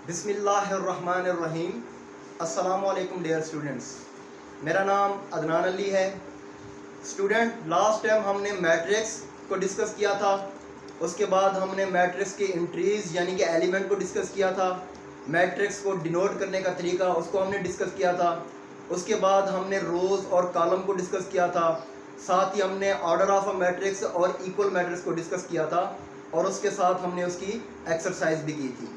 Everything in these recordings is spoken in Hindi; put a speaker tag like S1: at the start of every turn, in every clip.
S1: बिस्मिल्लाहिर्रहमानिर्रहीम। अस्सलामुअलैकुम डियर स्टूडेंट्स, मेरा नाम अदनान अली है। स्टूडेंट, लास्ट टाइम हमने मैट्रिक्स को डिस्कस किया था। उसके बाद हमने मैट्रिक्स के एंट्रीज यानी कि एलिमेंट को डिस्कस किया था। मैट्रिक्स को डिनोट करने का तरीका उसको हमने डिस्कस किया था। उसके बाद हमने रोज़ और कॉलम को डिस्कस किया था। साथ ही हमने ऑर्डर ऑफ अ मैट्रिक्स और इक्वल मैट्रिक्स को डिस्कस किया था और उसके साथ हमने उसकी एक्सरसाइज भी की थी।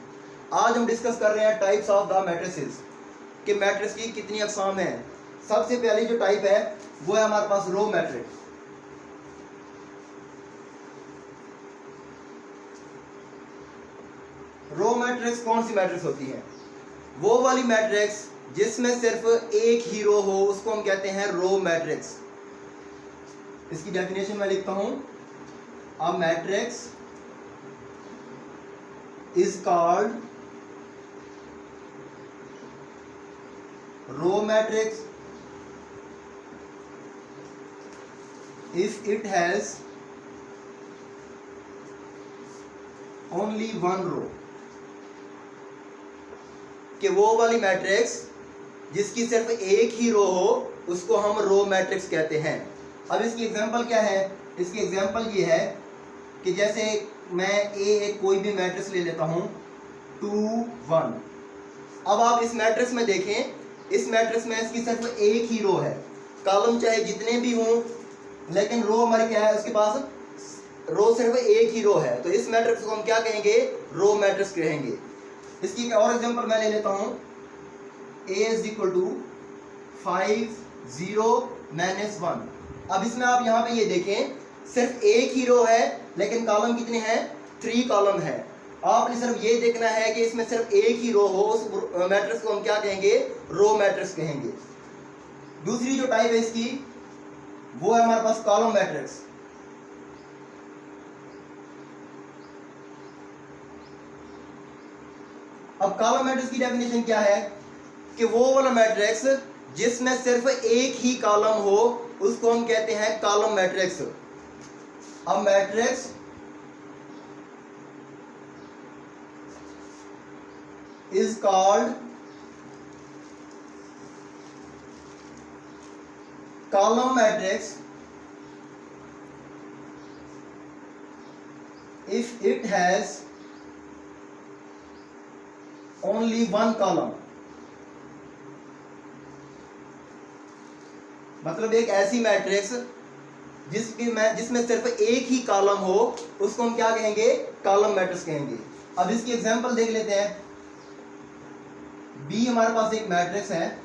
S1: आज हम डिस्कस कर रहे हैं टाइप्स ऑफ द मैट्रिसेस कि मैट्रिक्स की कितनी अक़साम हैं। सबसे पहली जो टाइप है वो है हमारे पास रो मैट्रिक्स। रो मैट्रिक्स कौन सी मैट्रिक्स होती है? वो वाली मैट्रिक्स जिसमें सिर्फ एक ही रो हो उसको हम कहते हैं रो मैट्रिक्स। इसकी डेफिनेशन मैं लिखता हूं, a matrix is called row matrix if it has only one row। कि वो वाली मैट्रिक्स जिसकी सिर्फ एक ही रो हो उसको हम रो मैट्रिक्स कहते हैं। अब इसकी एग्जांपल क्या है? इसकी एग्जांपल ये है कि जैसे मैं एक कोई भी मैट्रिक्स ले लेता हूं 2 1। अब आप इस मैट्रिक्स में देखें, इस मैट्रिक्स में इसकी सिर्फ एक ही रो है। कॉलम चाहे जितने भी हों लेकिन रो हमारे क्या है, उसके पास रो सिर्फ एक ही रो है। तो इस मैट्रिक्स को हम क्या कहेंगे? रो मैट्रिक्स कहेंगे। इसकी एक और एग्जांपल मैं ले लेता हूं, a इज इक्वल टू 5 0 -1। अब इसमें आप यहाँ पे ये देखें, सिर्फ एक ही रो है लेकिन कॉलम कितने हैं? 3 कॉलम है। आपने सिर्फ ये देखना है कि इसमें सिर्फ एक ही रो हो, उस मैट्रिक्स को हम क्या कहेंगे? रो मैट्रिक्स कहेंगे। दूसरी जो टाइप है इसकी वो है हमारे पास कॉलम मैट्रिक्स। अब कॉलम मैट्रिक्स की डेफिनेशन क्या है कि वो वाला मैट्रिक्स जिसमें सिर्फ एक ही कॉलम हो उसको हम कहते हैं कॉलम मैट्रिक्स। अब matrix is called column matrix if it has only one column। मतलब एक ऐसी मैट्रिक्स जिसमें सिर्फ एक ही कॉलम हो उसको हम क्या कहेंगे? कॉलम मैट्रिक्स कहेंगे। अब इसकी एग्जांपल देख लेते हैं। B हमारे पास एक मैट्रिक्स है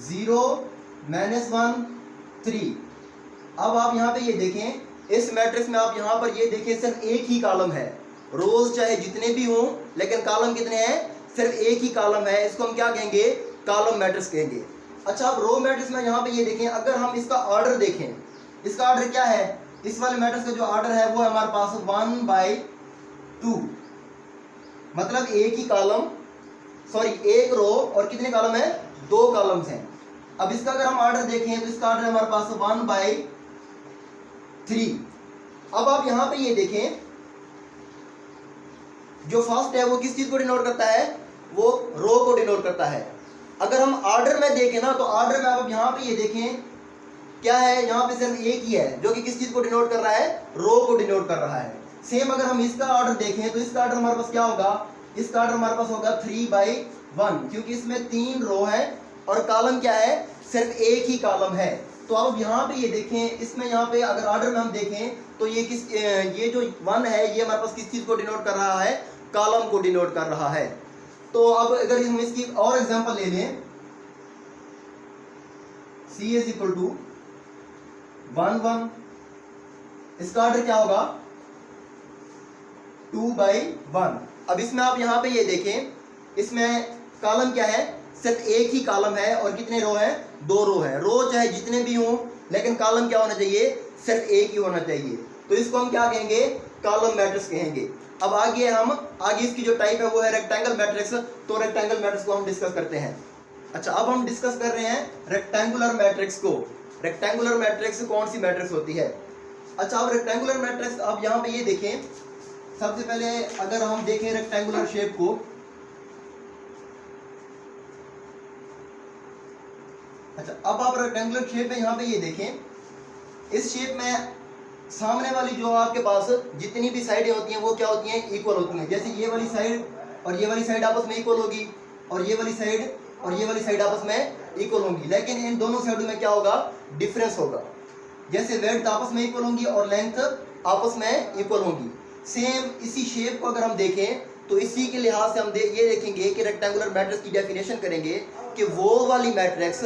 S1: 0 -1 3। अब आप यहाँ पे ये देखें, इस मैट्रिक्स में आप यहाँ पर ये देखें सिर्फ एक ही कॉलम है। रोज चाहे जितने भी हों लेकिन कॉलम कितने हैं? सिर्फ एक ही कॉलम है। इसको हम क्या कहेंगे? कॉलम मैट्रिक्स कहेंगे। अच्छा, अब रो मैट्रिक्स में यहाँ पे ये देखें, अगर हम इसका ऑर्डर देखें, इसका ऑर्डर क्या है? इस वाले मैट्रिक्स का जो ऑर्डर है वो है हमारे पास 1/2। मतलब एक ही कॉलम, सॉरी एक रो और कितने कॉलम है? 2 कॉलम्स हैं। अब इसका अगर हम ऑर्डर देखें तो इसका ऑर्डर है हमारे पास 1/3। अब आप यहां पे ये देखें, जो फर्स्ट है वो किस चीज को डिनोट करता है? वो रो को डिनोट करता है। अगर हम ऑर्डर में देखें ना, तो ऑर्डर में आप यहां पे ये देखें क्या है? यहां पे सिर्फ एक ही है जो कि किस चीज को डिनोट कर रहा है? रो को डिनोट कर रहा है। सेम अगर हम इसका ऑर्डर देखें तो इसका ऑर्डर हमारे पास क्या होगा? इसका ऑर्डर हमारे पास होगा 3/1, क्योंकि इसमें 3 रो है और कॉलम क्या है? सिर्फ एक ही कॉलम है। तो अब यहाँ पे ये देखें, इसमें यहाँ पे अगर ऑर्डर में हम देखें तो ये जो 1 है ये हमारे पास किस चीज को डिनोट कर रहा है? कॉलम को डिनोट कर रहा है। तो अब अगर हम इसकी और एग्जांपल ले लें, C इज इक्वल टू 1 1। इसका ऑर्डर क्या होगा? 2/1। अब इसमें आप यहाँ पे ये देखें, इसमें कॉलम क्या है? सिर्फ एक ही कॉलम है और कितने रो है? 2 रो है। रो चाहे जितने भी हों लेकिन कॉलम क्या होना चाहिए? सिर्फ एक ही होना चाहिए। तो इसको हम क्या कहेंगे? कॉलम मैट्रिक्स कहेंगे। अब आगे इसकी जो टाइप है वो है रेक्टेंगल मैट्रिक्स। तो रेक्टेंगल मैट्रिक्स को हम डिस्कस करते हैं। अच्छा, अब हम डिस्कस कर रहे हैं रेक्टेंगुलर मैट्रिक्स को। रेक्टेंगुलर मैट्रिक्स कौन सी मैट्रिक्स होती है? अच्छा, अब रेक्टेंगुलर मैट्रिक्स, अब यहाँ पे ये देखें, सबसे पहले अगर हम देखें रेक्टेंगुलर शेप को, अच्छा, अब आप रेक्टेंगुलर शेप में यहाँ पे ये देखें, इस शेप में सामने वाली जो आपके पास जितनी भी साइडें होती हैं वो क्या होती हैं, इक्वल होती हैं। जैसे ये वाली साइड और ये वाली साइड आपस में इक्वल होगी, और ये वाली साइड और ये वाली साइड आपस में इक्वल होंगी, लेकिन इन दोनों साइडों में क्या होगा, डिफरेंस होगा। जैसे विड्थ आपस में इक्वल होंगी और लेंथ आपस में इक्वल होंगी। सेम इसी शेप को अगर हम देखें तो इसी के लिहाज से हम ये देखेंगे कि रेक्टेंगुलर मैट्रिक्स की डेफिनेशन करेंगे कि वो वाली मैट्रिक्स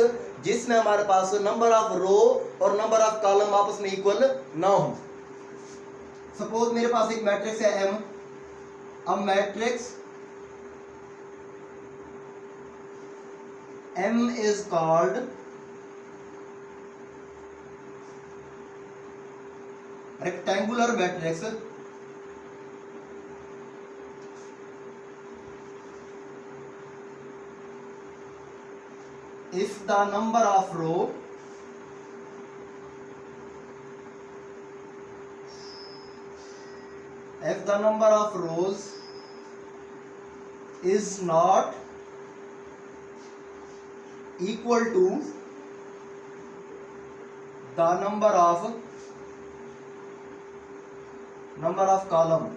S1: जिसमें हमारे पास नंबर ऑफ रो और नंबर ऑफ कॉलम आपस में इक्वल ना हो। सपोज मेरे पास एक मैट्रिक्स है M, अब matrix M is called rectangular matrix if the number of rows is not equal to the number of column।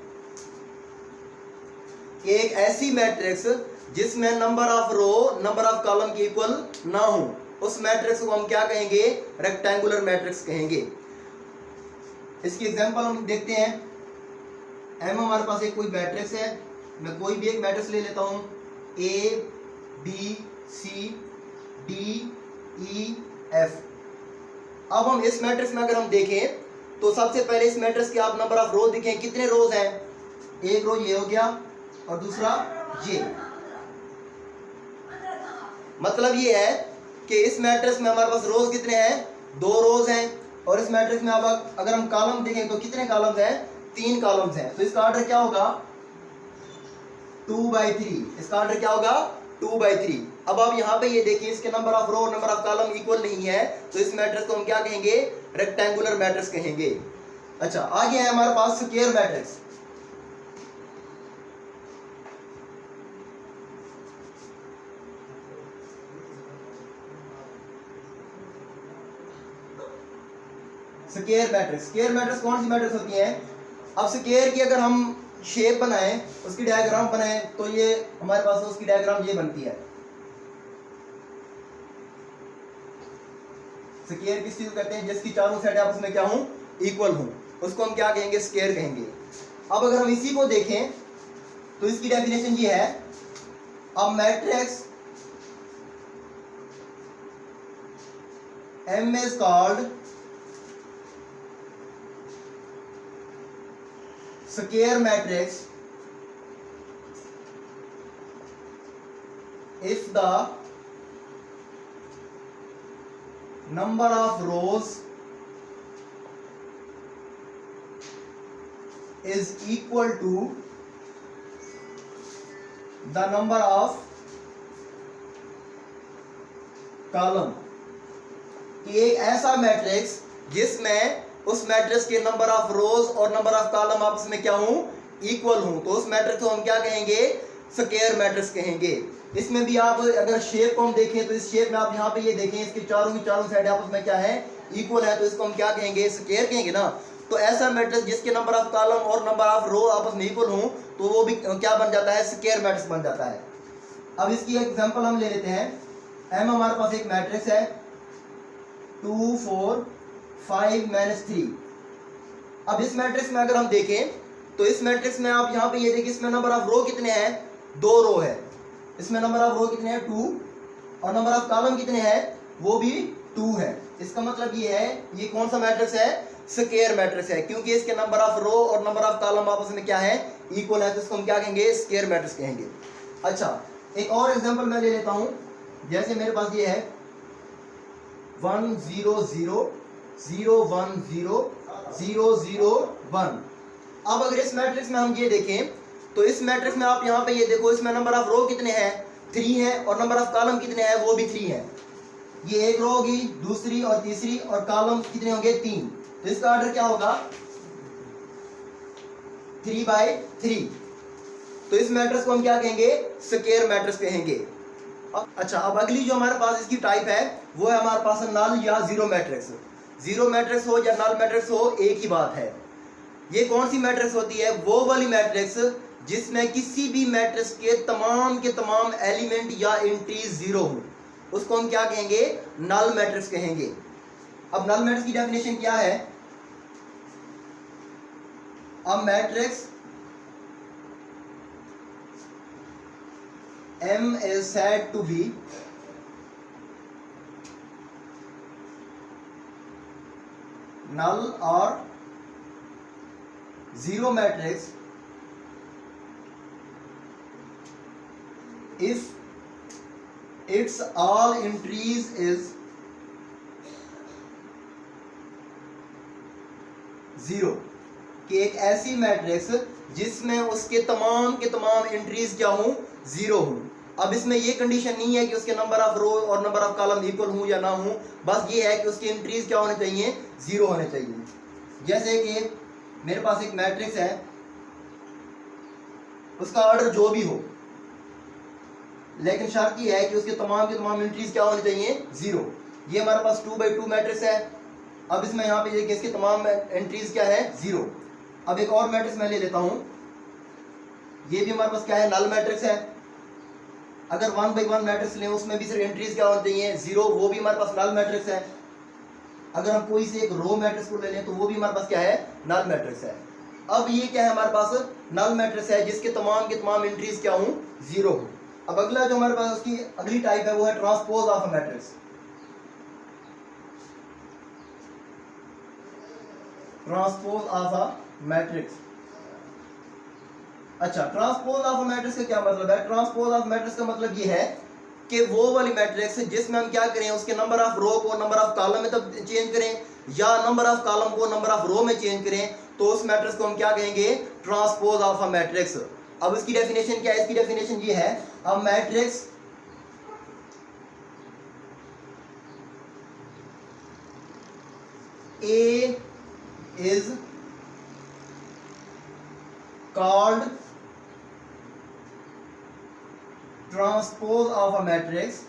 S1: एक ऐसी मैट्रिक्स जिसमें number of row number of column की इक्वल ना हो, उस मैट्रिक्स को हम क्या कहेंगे, रेक्टेंगुलर मैट्रिक्स कहेंगे। इसकी एग्जांपल हम देखते हैं। M हमारे पास एक कोई मैट्रिक्स है, मैं कोई भी एक मैट्रिक्स ले लेता हूं, A B C D E F। अब हम इस मैट्रिक्स में अगर हम देखें तो सबसे पहले इस मैट्रिक्स के आप नंबर ऑफ रो देखें, कितने रोज हैं, एक रो ये हो गया और दूसरा ये। मतलब ये है कि इस मैट्रिक्स में हमारे पास रोज कितने हैं, 2 रोज हैं, और इस मैट्रिक्स में अब अगर हम कॉलम देखें तो कितने कॉलम्स हैं, 3 कॉलम्स हैं। तो इसका ऑर्डर क्या होगा, 2/3। इसका ऑर्डर क्या होगा, 2/3। अब आप यहाँ पे ये देखिए, इसके नंबर ऑफ रो और नंबर ऑफ कॉलम इक्वल नहीं है, तो इस मैट्रिक्स को हम क्या कहेंगे, रेक्टेंगुलर मैट्रिक्स कहेंगे। अच्छा, आगे है हमारे पास स्क्वायर मैट्रिक्स। स्क्वायर मैट्रिक्स कौन सी मैट्रिक्स होती है। अब स्क्वायर की अगर हम शेप बनाएं, उसकी डायग्राम बनाएं, तो ये हमारे पास उसकी डायग्राम ये बनती है। स्क्वायर किस चीज को कहते हैं, जिसकी चारों साइड आपस में क्या हूं, इक्वल हूं, उसको हम क्या कहेंगे, स्क्वायर कहेंगे। अब अगर हम इसी को देखें तो इसकी डेफिनेशन ये है, अब matrix M is called square matrix if the number of rows is equal to the number of column। एक ऐसा मैट्रिक्स जिसमें उस मैट्रिक्स के नंबर ऑफ रोज और नंबर ऑफ कॉलम आपस में क्या हूं, इक्वल हूं, तो उस मैट्रिक्स को हम क्या कहेंगे, स्क्वायर मैट्रिक्स कहेंगे। इसमें भी आप अगर शेप को हम देखें तो इस शेप में आप यहाँ पे ये देखें, इसके चारों की चारों साइड आपस में क्या है, इक्वल है, तो इसको हम क्या कहेंगे, स्क्वायर कहेंगे ना। तो ऐसा मैट्रिक्स जिसके नंबर ऑफ कॉलम और नंबर ऑफ रो आपस में इक्वल हों, तो वो भी क्या बन जाता है, स्क्वायर मैट्रिक्स बन जाता है। अब इसकी एग्जांपल हम ले लेते हैं। M हमारे पास एक मैट्रिक्स है 2 4 5 -3। अब इस मैट्रिक्स में अगर हम देखें तो इस मैट्रिक्स में आप यहाँ पे ये देखिए, इसमें नंबर ऑफ रो कितने हैं, 2 रो है। इसमें नंबर ऑफ रो कितने हैं, 2, और नंबर ऑफ कॉलम कितने हैं, वो भी 2 है। इसका मतलब ये है, ये कौन सा मैट्रिक्स है, स्क्वायर मैट्रिक्स है, क्योंकि इसके नंबर ऑफ रो और नंबर ऑफ कॉलम आपस में क्या है, इक्वल है, तो इसको हम क्या कहेंगे, स्क्वायर मैट्रिक्स कहेंगे। अच्छा, एक और एग्जांपल मैं ले लेता हूं। जैसे मेरे पास ये है 1 0 0 0 1 0 0 0 1। अब अगर इस मैट्रिक्स में हम ये देखें तो इस मैट्रिक्स में आप यहाँ पे ये देखो, इसमें नंबर ऑफ रो कितने हैं, 3 है, और नंबर ऑफ कॉलम कितने हैं, वो भी 3 है। ये एक रो होगी, दूसरी और तीसरी, और कॉलम कितने होंगे, 3। तो इसका ऑर्डर क्या होगा, 3/3। तो इस मैट्रिक्स को हम क्या कहेंगे, स्क्वायर मैट्रिक्स कहेंगे। अच्छा, अब अगली जो हमारे पास इसकी टाइप है वो है हमारे पास नल या जीरो मैट्रिक्स। जीरो मैट्रिक्स हो या नल मैट्रिक्स हो, एक ही बात है। ये कौन सी मैट्रिक्स होती है? वो वाली मैट्रिक्स जिसमें किसी भी मैट्रिक्स के तमाम एलिमेंट या एंट्रीज जीरो हो, उसको हम क्या कहेंगे? नल मैट्रिक्स कहेंगे। अब नल मैट्रिक्स की डेफिनेशन क्या है? अब matrix M is said to be null or zero matrix if its all entries is zero. कि एक ऐसी मैट्रिक्स जिसमें उसके तमाम एंट्रीज क्या हों? जीरो हों। अब इसमें ये कंडीशन नहीं है कि उसके नंबर ऑफ रो और नंबर ऑफ कॉलम इक्वल हों या ना हों, बस ये है कि उसकी एंट्रीज क्या होने चाहिए? जीरो होने चाहिए। जैसे कि मेरे पास एक मैट्रिक्स है, उसका ऑर्डर जो भी हो, लेकिन शर्त ये है कि उसके तमाम एंट्रीज क्या होनी चाहिए? जीरो। ये हमारे पास 2x2 मैट्रिक्स है। अब इसमें यहाँ पे ये कि इसके तमाम एंट्रीज क्या है? जीरो। अब एक और मैट्रिक्स मैं ले लेता हूँ, ये भी हमारे पास क्या है? नल मैट्रिक्स है। अगर 1x1 मैट्रिक्स लें, उसमें भी सिर्फ एंट्रीज क्या होनी चाहिए? जीरो, वो भी हमारे पास नल मैट्रिक्स है। अगर हम कोई से एक रो मैट्रिक्स को ले लें तो वो भी हमारे पास क्या है? नल मैट्रिक्स है। अब ये क्या है? हमारे पास नल मैट्रिक्स है जिसके तमाम एंट्रीज क्या हों? जीरो हो। अब अगला जो हमारे पास उसकी अगली टाइप है वो है transpose of a matrix. Transpose of a matrix. अच्छा, ट्रांसपोज ऑफ अ मैट्रिक्स का क्या मतलब है? ट्रांसपोज ऑफ मैट्रिक्स का मतलब ये है कि वो वाली मैट्रिक्स जिसमें हम क्या करें? उसके नंबर ऑफ रो को नंबर ऑफ कॉलम में तब चेंज करें, या नंबर ऑफ कॉलम को नंबर ऑफ रो में चेंज करें, तो उस मैट्रिक्स को हम क्या कहेंगे? Transpose of a matrix. अब इसकी डेफिनेशन क्या है? इसकी डेफिनेशन ये है, a matrix A is called transpose of a matrix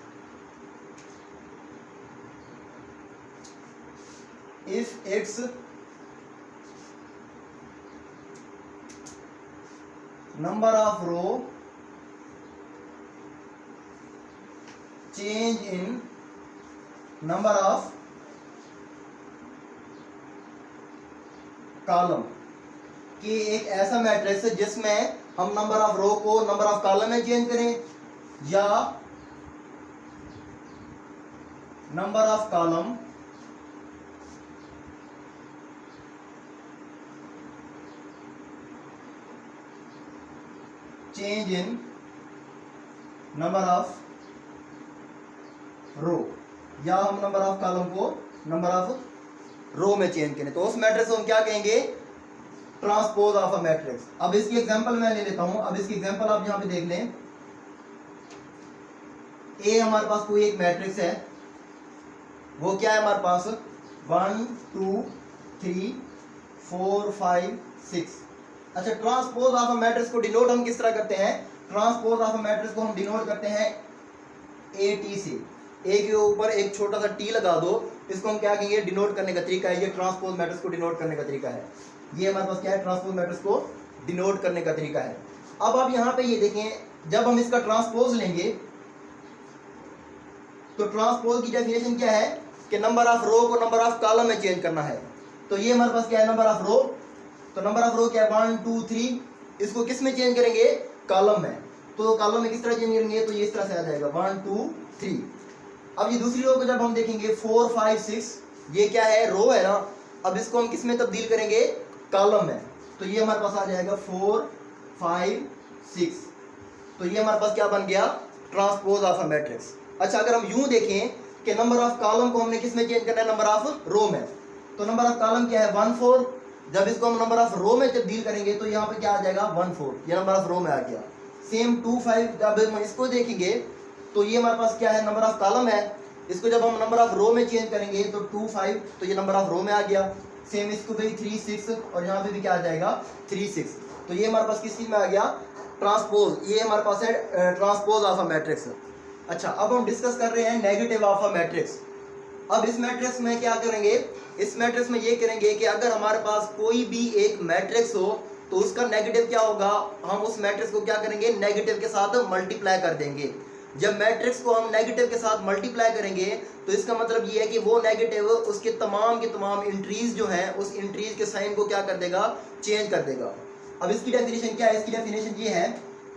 S1: if its number of row change in number of column. कि एक ऐसा मैट्रिक्स है जिसमें हम नंबर ऑफ रो को नंबर ऑफ कॉलम में चेंज करें, या number of column change in number of row, या हम नंबर ऑफ कॉलम को नंबर ऑफ रो में चेंज करें, तो उस मैट्रिक्स को हम क्या कहेंगे? Transpose of a matrix. अब इसकी एग्जांपल मैं ले लेता हूं। अब इसकी एग्जांपल आप यहां पे देख लें। ए हमारे पास कोई एक मैट्रिक्स है, वो क्या है हमारे पास? 1 2 3 4 5 6। अच्छा, ट्रांसपोज ऑफ अ मैट्रिक्स को डिनोट हम किस तरह करते हैं? ट्रांसपोज ऑफ अ मैट्रिक्स को हम डिनोट करते हैं ए टी से। ए के ऊपर एक छोटा सा टी लगा दो, इसको हम क्या कहेंगे? डिनोट करने का तरीका है। ये ट्रांसपोज मैट्रिक्स को डिनोट करने का तरीका है। ये हमारे पास क्या है? ट्रांसपोज मैट्रिक्स को डिनोट करने का तरीका है। अब आप यहाँ पे ये देखें, जब हम इसका ट्रांसपोज लेंगे तो ट्रांसपोज की डेफिनेशन क्या है? कि नंबर ऑफ रो को नंबर ऑफ कॉलम में चेंज करना है। तो ये हमारे पास क्या है? नंबर ऑफ रो। तो नंबर ऑफ रो क्या है? 1 2 3। इसको किस में चेंज करेंगे? कॉलम में। तो कॉलम में किस तरह चेंज करेंगे? तो ये इस तरह से आ जाएगा 1 2 3। अब ये दूसरी रो को जब हम देखेंगे 4 5 6, ये क्या है? रो है ना। अब इसको हम किस में तब्दील करेंगे? कॉलम में। तो ये हमारे पास आ जाएगा 4 5 6। तो ये हमारे पास क्या बन गया? Transpose of a matrix. अच्छा, अगर हम यूं देखें कि नंबर ऑफ कॉलम को हमने किस में चेंज करना है? नंबर ऑफ रो में। तो नंबर ऑफ कॉलम क्या है? 1 4। जब इसको हम नंबर ऑफ रो में तब्दील करेंगे तो यहाँ पे क्या आ जाएगा? 1 4। ये नंबर ऑफ रो में आ गया। सेम 2 5। जब हम इसको देखेंगे तो ये हमारे पास क्या है? नंबर ऑफ कॉलम है। इसको जब हम नंबर ऑफ रो में चेंज करेंगे तो 2 5, तो ये नंबर ऑफ रो में आ गया। सेम इसको भी 3 6, और यहाँ पे भी क्या आ जाएगा? 3 6। तो ये हमारे पास किस चीज में आ गया? ट्रांसपोज। ये हमारे पास है ट्रांसपोज ऑफ अ मैट्रिक्स। अच्छा, अब हम डिस्कस कर रहे हैं नेगेटिव ऑफ अ मैट्रिक्स। अब इस मैट्रिक्स में क्या करेंगे, इस मैट्रिक्स में ये करेंगे कि अगर हमारे पास कोई भी एक मैट्रिक्स हो तो उसका नेगेटिव क्या होगा, हम उस मैट्रिक्स को क्या करेंगे, नेगेटिव के साथ मल्टीप्लाई कर देंगे। जब मैट्रिक्स को हम नेगेटिव के साथ मल्टीप्लाई करेंगे तो इसका मतलब ये है कि वो नेगेटिव उसके तमाम के तमाम इंट्रीज जो हैं उस इंट्रीज के साइन को क्या कर देगा, चेंज कर देगा। अब इसकी डेफिनेशन क्या है, इसकी डेफिनेशन ये है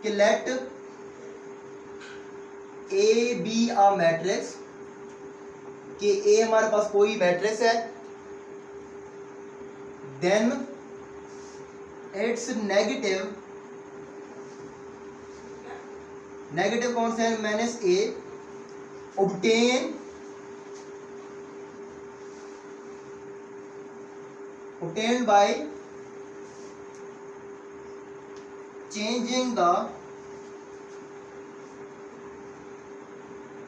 S1: कि let A B uh matrix, कि ए हमारे पास कोई मैट्रिक्स है, देन इट्स नेगेटिव, नेगेटिव कौन सा है, minus A, obtained by changing the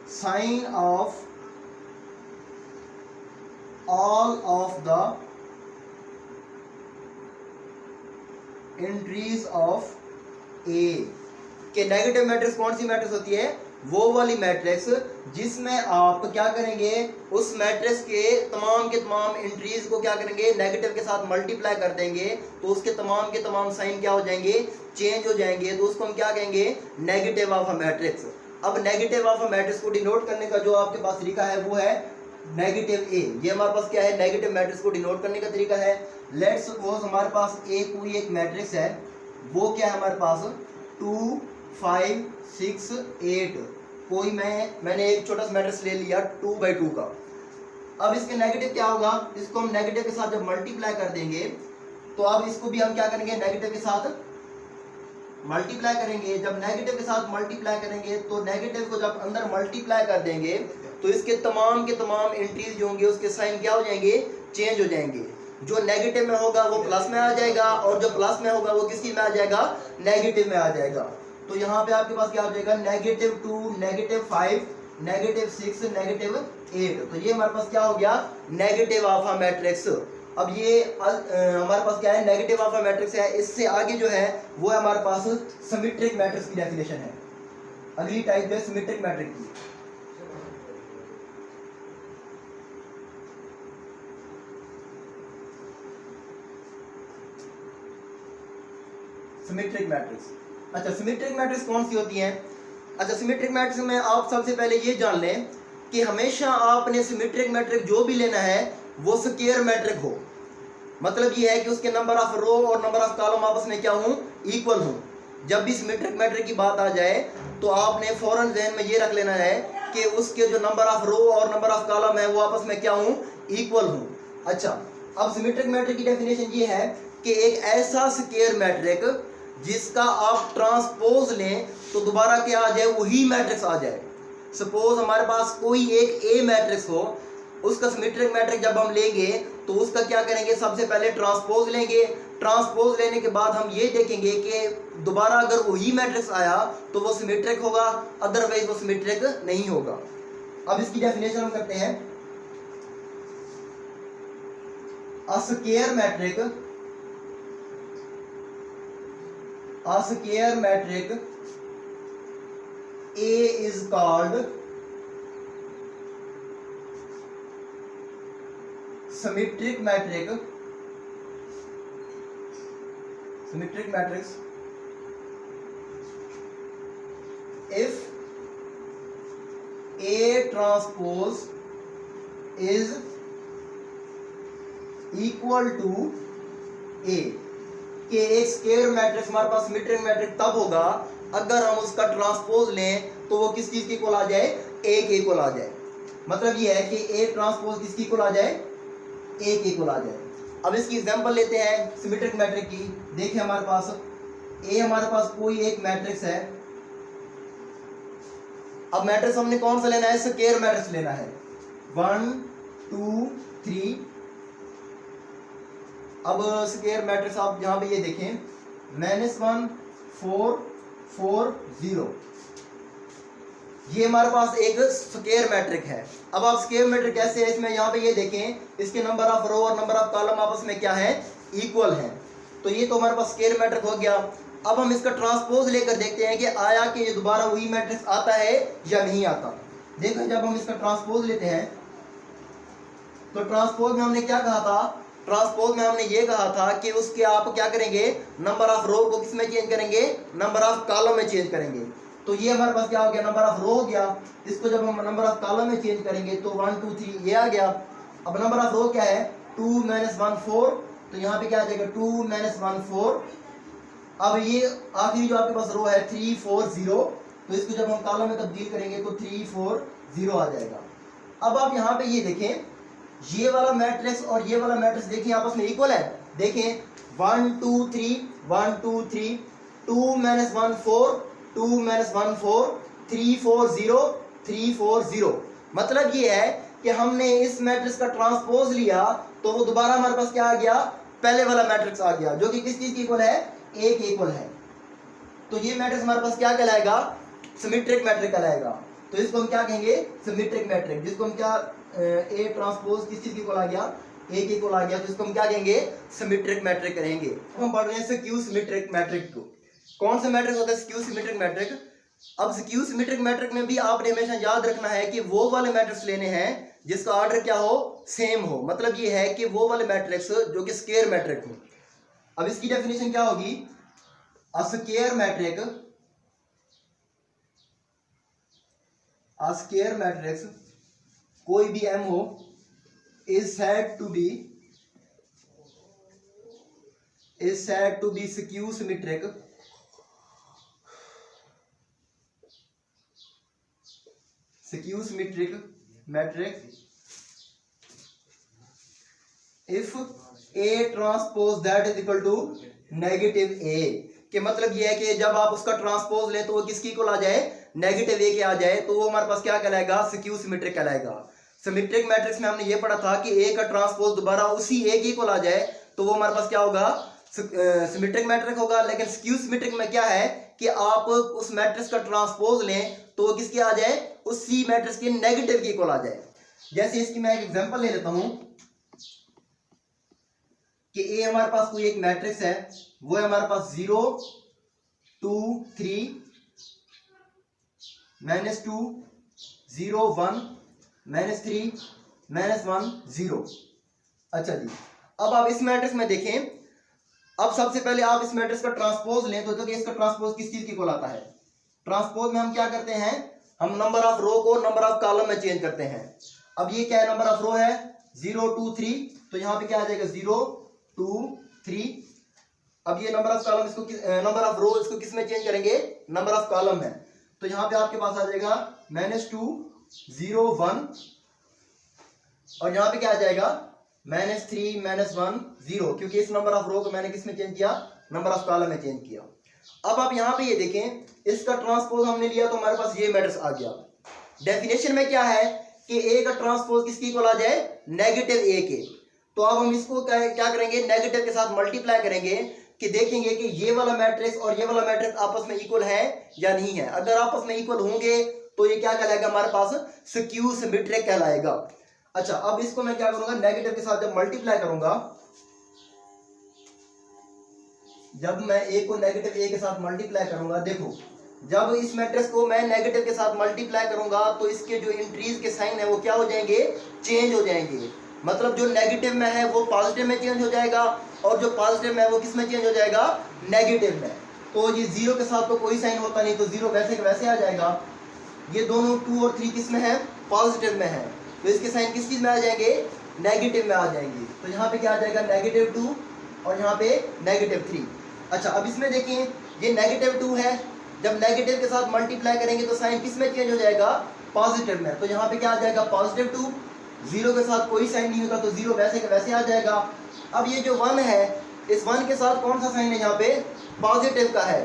S1: sign of all of the entries of A। कि नेगेटिव मैट्रिक्स कौन सी मैट्रिक्स होती है, वो वाली मैट्रिक्स जिसमें आप क्या करेंगे, उस मैट्रिक्स के तमाम एंट्रीज को क्या करेंगे, नेगेटिव के साथ मल्टीप्लाई कर देंगे तो उसके तमाम साइन क्या हो जाएंगे, चेंज हो जाएंगे, तो उसको हम क्या कहेंगे, नेगेटिव ऑफ अ मैट्रिक्स। अब नेगेटिव ऑफ अ मैट्रिक्स को डिनोट करने का जो आपके पास तरीका है वो है नेगेटिव ए। ये हमारे पास क्या है, नेगेटिव मैट्रिक्स को डिनोट करने का तरीका है। लेट्स सपोज हमारे पास कोई एक मैट्रिक्स है, वो क्या है हमारे पास 2 5 6 8, कोई मैंने एक छोटा सा मैट्रिक्स ले लिया 2/2 का। अब इसके नेगेटिव क्या होगा, इसको हम नेगेटिव के साथ जब मल्टीप्लाई कर देंगे तो अब इसको भी हम क्या करेंगे, नेगेटिव के साथ मल्टीप्लाई करेंगे। जब नेगेटिव के साथ मल्टीप्लाई करेंगे तो नेगेटिव को जब अंदर मल्टीप्लाई कर देंगे तो इसके तमाम के तमाम एंट्रीज जो होंगे उसके साइन क्या हो जाएंगे, चेंज हो जाएंगे। जो नेगेटिव में होगा वो प्लस में आ जाएगा और जो प्लस में होगा वो किसकी में आ जाएगा, नेगेटिव में आ जाएगा। तो यहाँ पे आपके पास क्या हो जाएगा, -2 -5 -6 -8। तो ये हमारे पास क्या हो गया, नेगेटिव ऑफ अ मैट्रिक्स। अब ये हमारे पास क्या है, नेगेटिव ऑफ अ मैट्रिक्स है। इससे आगे जो है वो है हमारे पास सिमेट्रिक मैट्रिक्स की डेफिनेशन है। अगली टाइप है सिमेट्रिक मैट्रिक्स की। Symmetric matrix. अच्छा, सिमेट्रिक मैट्रिक्स कौन सी होती हैं? अच्छा, सिमेट्रिक मैट्रिक्स में आप सबसे पहले ये जान लें कि हमेशा आपने सिमेट्रिक मैट्रिक जो भी लेना है वो स्क्वायर मैट्रिक हो। मतलब ये है कि उसके नंबर ऑफ रो और नंबर ऑफ कॉलम आपस में क्या हो, इक्वल हो। जब भी सिमेट्रिक मैट्रिक की बात आ जाए तो आपने फौरन ज़हन में ये रख लेना है कि उसके जो नंबर ऑफ रो और नंबर ऑफ कॉलम है वो आपस में क्या हो, इक्वल हो। अच्छा, अब सिमेट्रिक मैट्रिक की डेफिनेशन ये है कि एक ऐसा स्क्वायर मैट्रिक जिसका आप ट्रांसपोज लें तो दोबारा क्या आ जाए, वही मैट्रिक्स आ जाए। सपोज हमारे पास कोई एक ए मैट्रिक्स हो, उसका सिमेट्रिक मैट्रिक जब हम लेंगे तो उसका क्या करेंगे, सबसे पहले ट्रांसपोज लेंगे। ट्रांसपोज लेने के बाद हम ये देखेंगे कि दोबारा अगर वही मैट्रिक्स आया तो वो सिमेट्रिक होगा, अदरवाइज वो सिमेट्रिक नहीं होगा। अब इसकी डेफिनेशन हम करते हैं। A square matrix, a square metric A is called symmetric metric, symmetric matrix if A transpose is equal to A। कि एक स्क्वायर मैट्रिक्स हमारे पास सिमेट्रिक मैट्रिक तब होगा अगर हम उसका ट्रांसपोज लें तो वो किस चीज की इक्वल आ जाए, ए के इक्वल आ जाए। मतलब ये है कि ए ट्रांसपोज किसकी इक्वल आ जाए, ए के इक्वल आ जाए। अब इसकी एग्जांपल लेते हैं सिमेट्रिक मैट्रिक की। देखिए हमारे पास ए, हमारे पास कोई एक मैट्रिक्स है। अब मैट्रिक्स हमने कौन सा लेना है, स्क्वायर मैट्रिक्स लेना है, 1 2 3। अब स्क्वायर मैट्रिक्स आप यहाँ पे ये देखें, -1 4 4 0, ये हमारे पास एक स्क्वायर मैट्रिक है। अब आप स्क्वायर मैट्रिक कैसे है, इसमें यहाँ पे ये देखें, इसके नंबर ऑफ रो और नंबर ऑफ कॉलम आपस में क्या है, इक्वल है। तो ये तो हमारे पास स्क्वायर मैट्रिक हो गया। अब हम इसका ट्रांसपोज लेकर देखते हैं कि आया कि ये दोबारा वही मैट्रिक्स आता है या नहीं आता। देखो जब हम इसका ट्रांसपोज लेते हैं तो ट्रांसपोज में हमने क्या कहा था, ट्रांसपोज में हमने ये कहा था कि उसके आप क्या करेंगे, नंबर ऑफ रो को किस में चेंज करेंगे, नंबर ऑफ कॉलम में चेंज करेंगे। तो ये हमारे पास क्या हो गया, नंबर ऑफ रो हो गया। इसको जब हम नंबर ऑफ कॉलम में चेंज करेंगे तो 1 2 3 ये आ गया। अब नंबर ऑफ रो क्या है, 2 - 1 4, तो यहाँ पे क्या आ जाएगा 2 - 1 4। अब ये आखिरी जो आपके पास रो है 3 4 0, तो इसको जब हम कॉलम में तब्दील करेंगे तो 3 4 0 आ जाएगा। अब आप यहाँ पे ये देखें, ये वाला मैट्रिक्स और ये वाला मैट्रिक्स देखिए आपस में इक्वल है। देखें 1 2 3 1 2 3, 2 - 1 4, 2 - 1 4, 3 4 0, 3 4 0। मतलब ये है कि हमने इस मैट्रिक्स का ट्रांसपोज लिया तो वो दोबारा हमारे पास क्या आ गया, पहले वाला मैट्रिक्स आ गया, जो कि किस चीज की इक्वल है, ए के इक्वल है। तो ये मैट्रिक्स हमारे पास क्या कहलाएगा, सिमेट्रिक मैट्रिक कहलाएगा। तो इसको हम क्या कहेंगे, सिमेट्रिक मैट्रिक, जिसको हम क्या ए ट्रांसपोज किस चीज की इक्वल आ गया, ए के इक्वल आ गया, तो इसको हम क्या कहेंगे, सिमेट्रिक मैट्रिक करेंगे। हम पढ़ रहे हैं स्क्यू सिमेट्रिक मैट्रिक को। कौन सा मैट्रिक होता है, स्क्यू सिमेट्रिक मैट्रिक। अब स्क्यू सिमेट्रिक मैट्रिक में भी आपने हमेशा याद रखना है कि वो वाले मैट्रिक्स लेने हैं जिसका ऑर्डर क्या हो, सेम हो। मतलब ये है कि वो वाले मैट्रिक्स जो कि स्क्वायर मैट्रिक हो। अब इसकी डेफिनेशन क्या होगी, a square matrix, a square matrix कोई भी m हो is said to be skew symmetric matrix if a transpose that is equal to negative a। के मतलब ये है कि जब आप उसका ट्रांसपोज लें तो वो किसकी इक्वल आ जाए, नेगेटिव ए के आ जाए, तो वो हमारे पास क्या कहलाएगा, स्क्यू सिमेट्रिक कहलाएगा। सिमेट्रिक मैट्रिक्स में हमने ये पढ़ा था कि ए का ट्रांसपोज दोबारा उसी ए की इक्वल आ जाए तो वो हमारे पास क्या होगा, सिमेट्रिक मैट्रिक होगा। लेकिन स्क्यू सिमेट्रिक में क्या है कि आप उस मैट्रिक्स का ट्रांसपोज लें तो वो किसकी आ जाए, उसी मैट्रिक्स के नेगेटिव की इक्वल आ जाए। जैसे इसकी मैं एक एग्जांपल ले लेता हूं कि ए हमारे पास कोई एक मैट्रिक्स है, वो है हमारे पास 0 2 3 -2 0 1 -3 -1 0। अच्छा जी, अब आप इस मैट्रिक्स में देखें। अब सबसे पहले आप इस मैट्रिक्स का ट्रांसपोज लें तो कि इसका ट्रांसपोज किस चीज की इक्वल आता है। ट्रांसपोज में हम क्या करते हैं, हम नंबर ऑफ रो को नंबर ऑफ कॉलम में चेंज करते हैं। अब ये क्या है, नंबर ऑफ रो है 0 2 3, तो यहाँ पे क्या आ जाएगा 0 2 3। अब ये नंबर ऑफ कॉलम, इसको नंबर ऑफ रो इसको किस में चेंज करेंगे, नंबर ऑफ कॉलम में। तो यहाँ पे आपके पास आ जाएगा -2 0 1, और यहाँ पे क्या आ जाएगा -3 -1 0, क्योंकि इस नंबर ऑफ रो को मैंने किस में चेंज किया, नंबर ऑफ कॉलम में चेंज किया। अब आप यहाँ पे ये देखें, इसका ट्रांसपोज हमने लिया तो हमारे पास ये मैट्रिक्स आ गया। डेफिनेशन में क्या है कि ए का ट्रांसपोज किसकी इक्वल आ जाए, नेगेटिव ए के। तो अब हम इसको क्या करेंगे, नेगेटिव के साथ मल्टीप्लाई करेंगे कि देखेंगे कि ये वाला मैट्रिक्स और ये वाला मैट्रिक्स आपस में इक्वल है या नहीं है। अगर आपस में इक्वल होंगे तो ये क्या कहलाएगा, हमारे पास स्क्यू सिमेट्रिक कहलाएगा। अच्छा, अब इसको मैं क्या करूंगा, नेगेटिव के साथ जब मल्टीप्लाई करूंगा, जब मैं ए को नेगेटिव ए के साथ मल्टीप्लाई करूंगा, देखो जब इस मैट्रिक्स को मैं नेगेटिव के साथ मल्टीप्लाई करूंगा तो इसके जो इंट्रीज के साइन है वो क्या हो जाएंगे, चेंज हो जाएंगे। मतलब जो नेगेटिव में है वो पॉजिटिव में चेंज हो जाएगा, और जो पॉजिटिव में है वो किस में चेंज हो जाएगा, नेगेटिव में। तो ये 0 के साथ तो कोई साइन होता नहीं, तो 0 वैसे के वैसे आ जाएगा। ये दोनों 2 और 3 किस में है, पॉजिटिव में है, तो इसके साइन किस चीज में आ जाएंगे, नेगेटिव में आ जाएंगे। तो यहाँ पे क्या आ जाएगा, -2 और यहाँ पे -3। अच्छा, अब इसमें देखिए ये -2 है, जब नेगेटिव के साथ मल्टीप्लाई करेंगे तो साइन किस में चेंज हो जाएगा, पॉजिटिव में। तो यहाँ पे क्या आ जाएगा, +2। 0 के साथ कोई साइन नहीं होता तो 0 वैसे के वैसे आ जाएगा। अब ये जो 1 है, इस 1 के साथ कौन सा साइन है, यहाँ पे पॉजिटिव का है।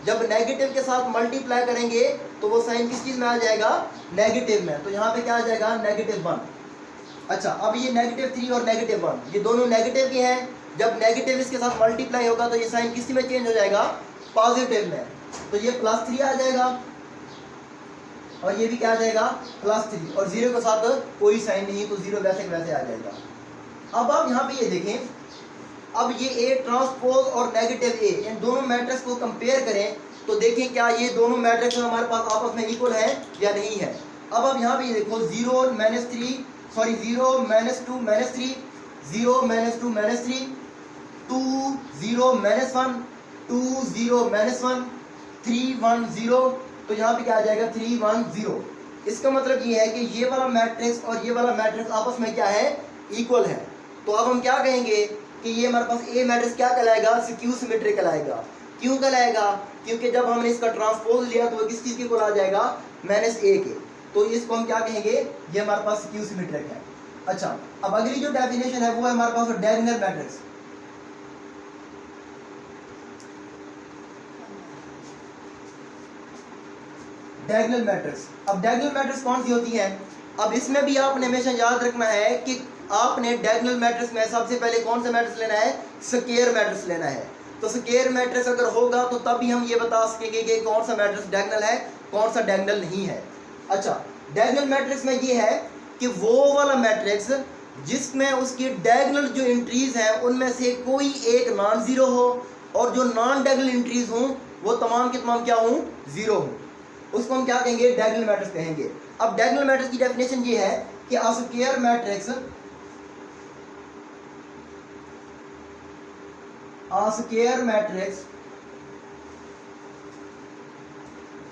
S1: जब नेगेटिव के साथ मल्टीप्लाई करेंगे तो वो साइन किस चीज में आ जाएगा, नेगेटिव में। तो यहाँ पे क्या आ जाएगा, -1। अच्छा, अब ये -3 और -1 ये दोनों नेगेटिव के हैं। जब नेगेटिव इसके साथ मल्टीप्लाई होगा तो ये साइन किस में चेंज हो जाएगा, पॉजिटिव में। तो ये +3 आ जाएगा, और ये भी क्या आ जाएगा, +3, और 0 के साथ कोई साइन नहीं, तो 0 वैसे के वैसे आ जाएगा। अब आप यहाँ पे ये देखें अब ये ए ट्रांसपोज और नेगेटिव ए, इन दोनों मैट्रिक्स को कंपेयर करें तो देखें क्या ये दोनों मैट्रिक्स हमारे पास आपस में इक्वल है या नहीं है। अब आप यहाँ पे देखो 0 -3 सॉरी 0 -2 -3 0 -2 -3 2 0 -1 2 0 -1 3 1 0, तो यहाँ पे क्या आ जाएगा 3 1 0। इसका मतलब ये है कि ये वाला मैट्रिक्स और ये वाला मैट्रिक्स आपस में क्या है, इक्वल है। तो अब हम क्या कहेंगे कि ये हमारे पास ए मैट्रिक्स क्या कहलाएगा, स्क्यू सिमेट्रिक कहलाएगा। क्यों कहलाएगा, क्योंकि जब हमने इसका ट्रांसपोज लिया तो वो किस चीज़ के इक्वल आ जाएगा, -a के। तो इसको हम क्या कहेंगे, ये हमारे पास स्क्यू सिमेट्रिक है। अच्छा, अब अगली जो डेफिनेशन है वो है हमारे पास डायगोनल मैट्रिक्स। डायगोनल मैट्रिक्स, अब डायगोनल मैट्रिक्स कौन सी होती है। अब इसमें भी आपने हमेशा याद रखना है कि आपने डायगोनल मैट्रिक्स में सबसे पहले कौन सा मैट्रिक्स लेना है, स्क्वायर मैट्रिक्स लेना है। तो स्क्वायर मैट्रिक्स अगर होगा तो तभी हम ये बता सकेंगे कि कौन सा मैट्रिक्स डायगोनल है, कौन सा डायगोनल नहीं है। अच्छा, डायगोनल मैट्रिक्स में ये है कि वो वाला मैट्रिक्स जिसमें उसकी डायगोनल जो एंट्रीज हैं उनमें से कोई एक नॉन जीरो हो और जो नॉन डायगोनल एंट्रीज हों वो तमाम के तमाम क्या हों, जीरो हों, उसको हम क्या कहेंगे, डायगोनल मैट्रिक्स कहेंगे। अब डायगोनल मैट्रिक्स की डेफिनेशन ये है कि अ square matrix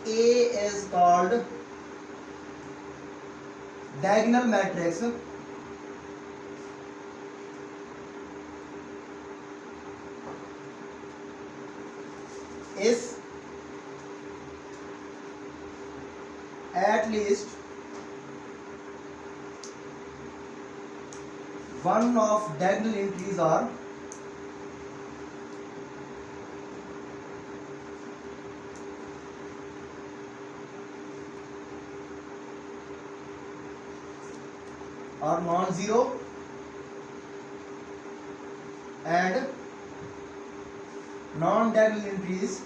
S1: A is called diagonal matrix is at least one of diagonal entries are non-zero and non-diagonal entries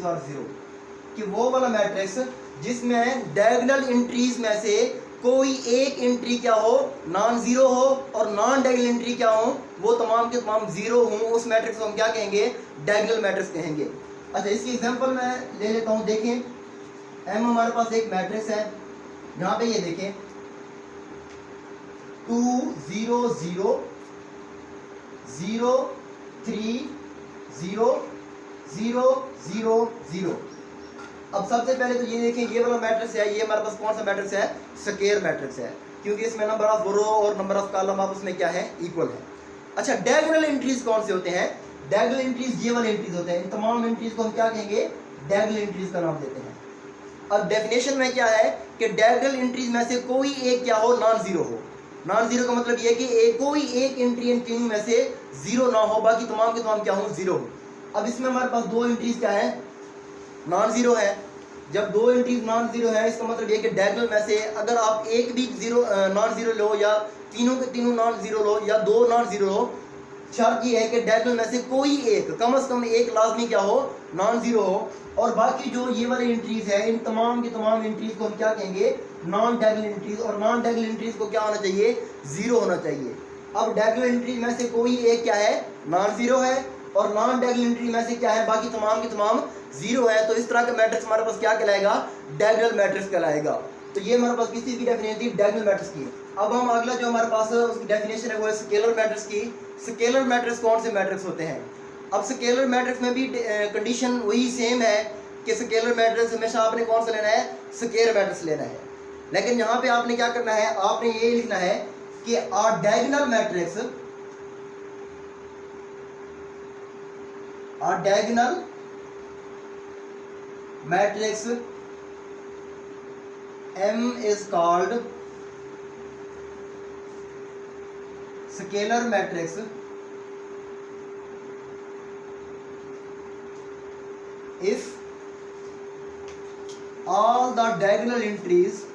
S1: are zero। कि वो वाला मैट्रिक्स जिसमें डायगोनल एंट्रीज में से कोई एक एंट्री क्या हो, नॉन जीरो हो और नॉन डायगोनल एंट्री क्या हो, वो तमाम के तमाम जीरो हों, उस मैट्रिक्स को हम क्या कहेंगे, डायगोनल मैट्रिक्स कहेंगे। अच्छा, इसकी एग्जांपल मैं ले लेता हूँ। देखें, एम हमारे पास एक मैट्रिक्स है, यहाँ पे ये देखें 2 0 0 0 3 0 0 0 0। अब सबसे पहले तो ये देखें, ये वाला मैट्रिक्स है, ये हमारे पास कौन सा मैट्रिक्स है, स्क्वायर मैट्रिक्स है, क्योंकि इसमें नंबर ऑफ रो और नंबर ऑफ कॉलम आपस में क्या है, इक्वल है। अच्छा, डायगोनल एंट्रीज कौन से होते हैं, डायगोनल एंट्रीज ये वाले एंट्रीज होते हैं, इन तमाम एंट्रीज को हम क्या कहेंगे, डायगोनल एंट्रीज का नाम देते हैं। अब डेफिनेशन में क्या है कि डायगोनल एंट्रीज में से कोई एक क्या हो, नॉन जीरो हो। नॉन जीरो का मतलब ये कि कोई एक एंट्री इन तीनों में से जीरो ना हो, बाकी तमाम के तमाम क्या हो, जीरो हो। अब इसमें हमारे पास दो एंट्रीज क्या है, नॉन जीरो है। जब दो एंट्रीज नॉन जीरो है इसका मतलब ये कि डायगोनल में से अगर आप एक भी जीरो नॉन जीरो लो या तीनों के तीनों नॉन जीरो लो या दो नॉन जीरो लो, शर्त ये है कि डायगोनल में से कोई एक, कम से कम एक लाजमी क्या हो, नॉन जीरो हो। और बाकी जो ये वाले एंट्रीज है, इन तमाम की तमाम एंट्रीज को हम क्या कहेंगे, नॉन डायगोनल एंट्रीज। और नॉन डायगोनल एंट्रीज को क्या होना चाहिए, जीरो होना चाहिए। अब डायगोनल एंट्री में से कोई एक क्या है, नॉन जीरो है, और नॉन डायगोनल एंट्री में से क्या है, बाकी तमाम की तमाम जीरो है। तो इस तरह का मैट्रिक्स हमारे पास क्या कहलाएगा, डायगोनल मैट्रिक्स कहलाएगा। तो ये हमारे पास किस चीज़ की डेफिनेशन थी, डायगोनल मैट्रिक्स की। अब हम अगला जो हमारे पास उसकी डेफिनेशन है वो है स्केलर मैट्रिक्स की। स्केलर मैट्रिक्स कौन से मैट्रिक्स होते हैं। अब स्केलर मैट्रिक्स में भी कंडीशन वही सेम है कि स्केलर मैट्रिक्स हमेशा आपने कौन सा लेना है, स्क्वायर मैट्रिक्स लेना है। लेकिन यहाँ पे आपने क्या करना है, आपने ये लिखना है कि अ diagonal matrix, a diagonal matrix M is called scalar matrix if all the diagonal entries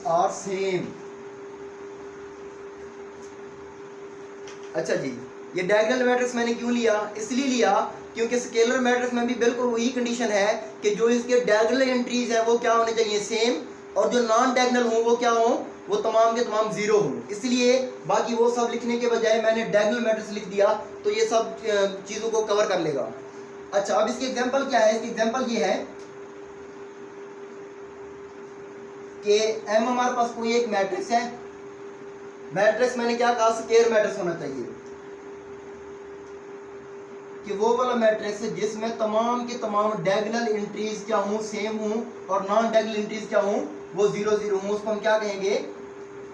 S1: are same। अच्छा जी, ये डायगोनल मैट्रिक्स मैंने क्यों लिया, इसलिए लिया क्योंकि स्केलर मैट्रिक्स में भी बिल्कुल वही कंडीशन है कि जो इसके डायगोनल एंट्रीज है वो क्या होने चाहिए, सेम, और जो नॉन डायगोनल हो वो क्या हो, वो तमाम के तमाम जीरो हो। इसलिए बाकी वो सब लिखने के बजाय मैंने डायगोनल मैट्रिक्स लिख दिया, तो ये सब चीज़ों को कवर कर लेगा। अच्छा, अब इसकी एग्जांपल क्या है, इसकी एग्जांपल ये है कि एम हमारे पास कोई एक मैट्रिक्स है, मैट्रिक्स मैंने क्या कहा, स्केलर मैट्रिक्स होना चाहिए, कि वो वाला मैट्रिक्स जिसमें तमाम के तमाम डायगोनल एंट्रीज क्या हूँ, सेम हूँ, और नॉन डायगोनल एंट्रीज क्या हूँ, वो जीरो जीरो हूँ, उसको हम क्या कहेंगे,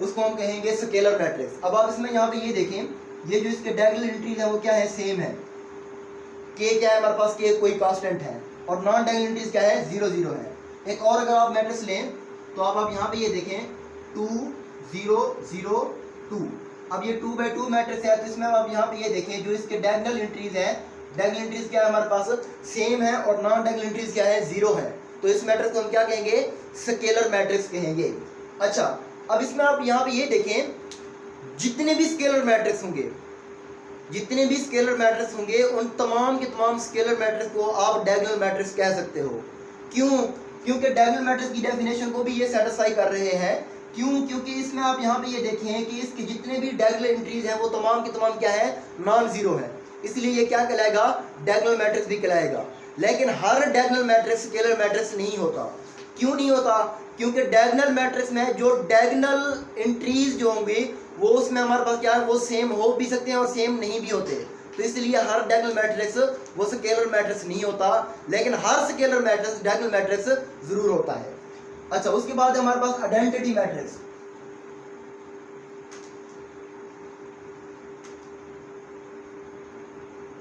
S1: उसको हम कहेंगे स्केलर मैट्रिक्स। अब आप इसमें यहाँ पे ये देखें, ये जो इसके डायगोनल एंट्रीज है वो क्या है, सेम है, के क्या है हमारे पास, के कोई कांस्टेंट है, और नॉन डायगोनल एंट्रीज क्या है, जीरो जीरो है। एक और अगर आप मैट्रिक्स लें तो आप यहाँ पे ये देखें 2 0 0 2, अब ये 2 by 2 मैट्रिक्स है, तो इसमें आप यहाँ पे ये देखें जो इसके डायगोनल एंट्रीज है, डायगोनल एंट्रीज क्या है हमारे पास, सेम है, और नॉन डायगोनल एंट्रीज क्या है, जीरो है, तो इस मैट्रिक्स को हम क्या कहेंगे, स्केलर मैट्रिक्स कहेंगे। अच्छा, अब इसमें आप यहाँ पे ये देखें, जितने भी स्केलर मैट्रिक्स होंगे, जितने भी स्केलर मैट्रिक्स होंगे, उन तमाम के तमाम स्केलर मैट्रिक्स को आप डायगोनल मैट्रिक्स कह सकते हो। क्यों, क्योंकि डायगोनल मैट्रिक्स की डेफिनेशन को भी ये सेटिस्फाई कर रहे हैं। क्यों, क्योंकि इसमें आप यहाँ पे ये देखें कि इसके जितने भी डायगोनल एंट्रीज हैं वो तमाम के तमाम क्या है, नॉन जीरो है, इसलिए ये क्या कहलाएगा, डायगोनल मैट्रिक्स भी कहलाएगा। लेकिन हर डायगोनल मैट्रिक्स स्केलर मैट्रिक्स नहीं होता। क्यों नहीं होता, क्योंकि डायगोनल मैट्रिक्स में जो डायगोनल एंट्रीज जो होंगे वो उसमें हमारे पास क्या है, वो सेम हो भी सकते हैं और सेम नहीं भी होते, तो इसलिए हर डायगोनल मैट्रिक्स वो स्केलर मैट्रिक्स नहीं होता, लेकिन हर स्केलर मैट्रिक्स डायगोनल मैट्रिक्स जरूर होता है। अच्छा, उसके बाद हमारे पास identity matrix.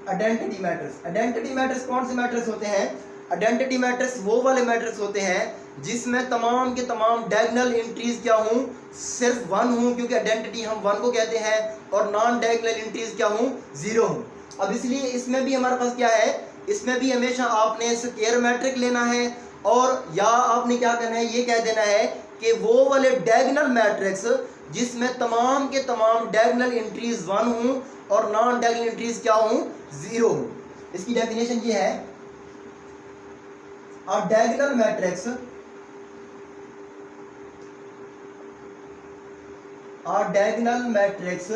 S1: Identity matrix, identity matrix कौन से मैट्रिक्स होते हैं, आइडेंटिटी मैट्रिक्स वो वाले मैट्रिक्स होते हैं जिसमें तमाम के तमाम डायगोनल एंट्रीज क्या हूँ, सिर्फ वन हूँ, क्योंकि आइडेंटिटी हम वन को कहते हैं, और नॉन डायगोनल एंट्रीज क्या हूँ, जीरो हूँ। अब इसलिए इसमें भी हमारे पास क्या है, इसमें भी हमेशा आपने स्क्वायर मैट्रिक लेना है, और या आपने क्या करना है, ये कह देना है कि वो वाले डायगोनल मैट्रिक्स जिसमें तमाम के तमाम डायगोनल एंट्रीज वन हूँ और नॉन डायगोनल एंट्रीज क्या हूँ, जीरो हूँ। इसकी डेफिनेशन ये है, अ diagonal matrix, a diagonal matrix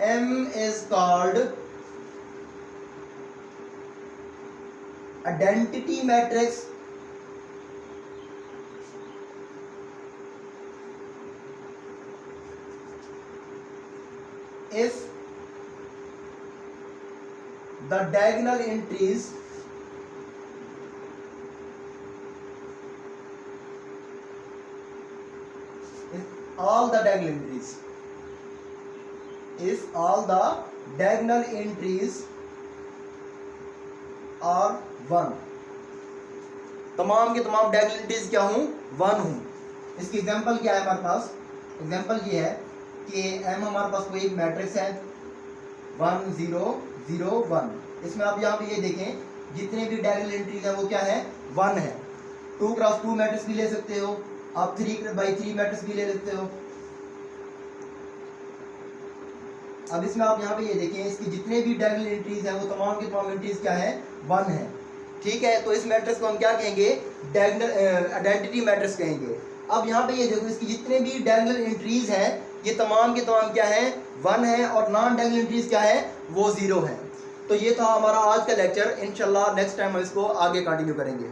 S1: M is called identity matrix if the diagonal entries all the diagonal entries, if all the diagonal entries are one, तमाम के तमाम डायगोनल एंट्रीज क्या हूँ, वन हूँ। इसकी एग्जांपल क्या है हमारे पास, एग्जांपल ये है कि एम हमारे पास कोई एक मैट्रिक्स है 1 0 0 1, इसमें आप यहाँ पे ये देखें जितने भी डायगोनल एंट्रीज हैं वो क्या है, वन है। 2 क्रॉस 2 मैट्रिक्स भी ले सकते हो आप, 3 by 3 मैट्रिक्स भी ले सकते हो। अब इसमें आप यहाँ पे ये देखें, इसकी जितने भी डायगोनल एंट्रीज हैं वो तमाम के तमाम एंट्रीज क्या है, वन है, ठीक है। तो इस मैट्रिक्स को हम क्या कहेंगे, डायगोनल आइडेंटिटी मैट्रिक्स कहेंगे। अब यहाँ पे ये देखो, इसकी जितने भी डायगोनल एंट्रीज हैं ये तमाम के तमाम क्या है, वन है, और नॉन डायगोनल एंट्रीज क्या है, वो जीरो है। तो ये था हमारा आज का लेक्चर। इंशाल्लाह नेक्स्ट टाइम हम इसको आगे कंटिन्यू करेंगे।